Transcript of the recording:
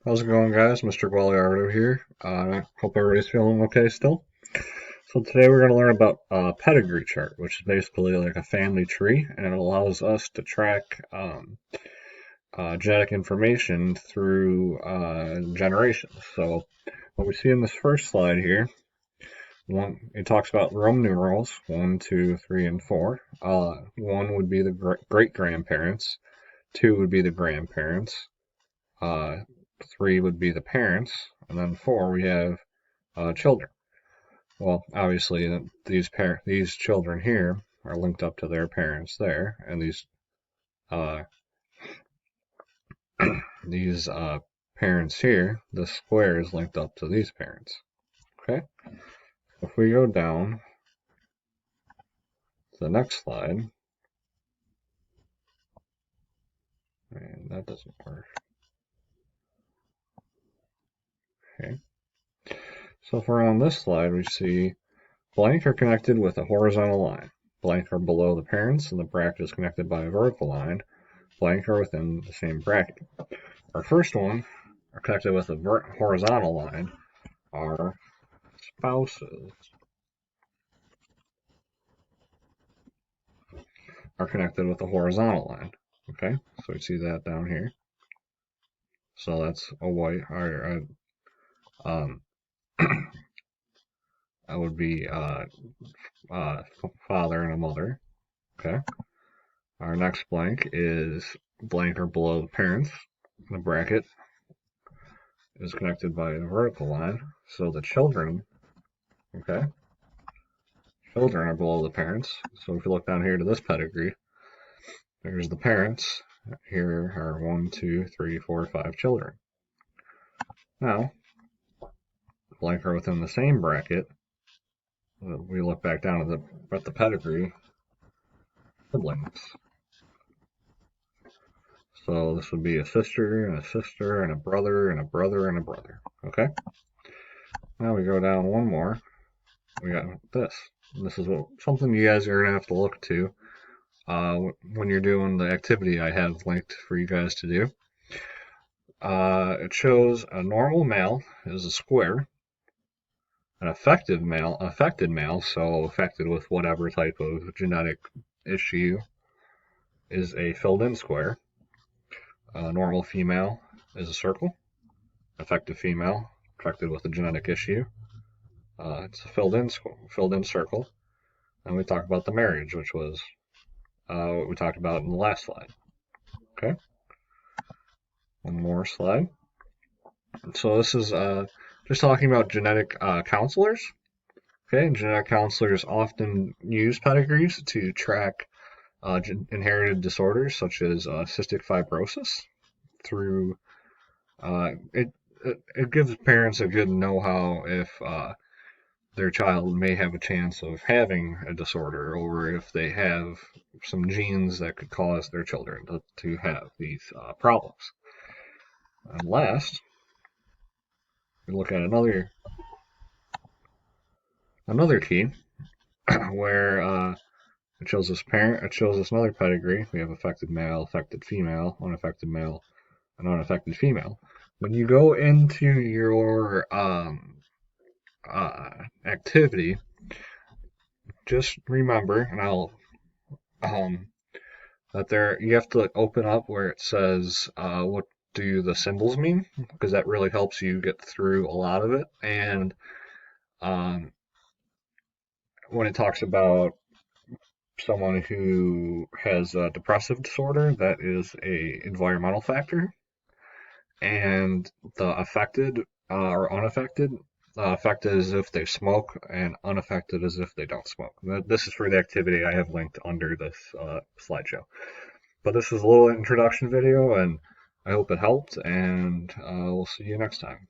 How's it going, guys? Mr. Gualiardo here. Hope everybody's feeling okay still. So today we're going to learn about a pedigree chart, which is basically like a family tree, and it allows us to track genetic information through generations. So what we see in this first slide here, it talks about Roman numerals, 1, 2, 3, and 4. 1 would be the great-grandparents, 2 would be the grandparents, 3 would be the parents, and then 4 we have children. Well, obviously these children here are linked up to their parents there, and these parents here, the square is linked up to these parents. Okay, if we go down to the next slide, and that doesn't work. Okay. So if we're on this slide, we see blank are connected with a horizontal line. Blank are below the parents, and the bracket is connected by a vertical line. Blank are within the same bracket. Our first one are connected with a horizontal line. Our spouses are connected with a horizontal line. Okay, so we see that down here. So that's a white, that would be father and a mother. Okay. Our next blank is blank or below the parents. The bracket is connected by a vertical line. So the children, okay, children are below the parents. So if you look down here to this pedigree, there's the parents. Here are 1, 2, 3, 4, 5 children. Now, blank are within the same bracket. We look back down at the pedigree, siblings. So this would be a sister and a sister and a brother and a brother and a brother. Okay? Now we go down one more. We got this. This is something you guys are going to have to look to when you're doing the activity I have linked for you guys to do. It shows a normal male is a square. An affected male, so affected with whatever type of genetic issue, is a filled-in square. A normal female is a circle. Affected female, affected with a genetic issue, it's a filled-in circle. And we talked about the marriage, which was what we talked about in the last slide. Okay. One more slide. So this is just talking about genetic counselors. Okay, genetic counselors often use pedigrees to track inherited disorders such as cystic fibrosis. Through it gives parents a good know-how if their child may have a chance of having a disorder, or if they have some genes that could cause their children to have these problems. And last, we look at another key where it shows us another pedigree. We have affected male, affected female, unaffected male, and unaffected female. When you go into your activity, just remember, and I'll that you have to open up where it says what do the symbols mean, because that really helps you get through a lot of it. And when it talks about someone who has a depressive disorder, that is a environmental factor. And the affected or unaffected, affected as if they smoke, and unaffected as if they don't smoke. This is for the activity I have linked under this slideshow. But this is a little introduction video, and I hope it helped, and we'll see you next time.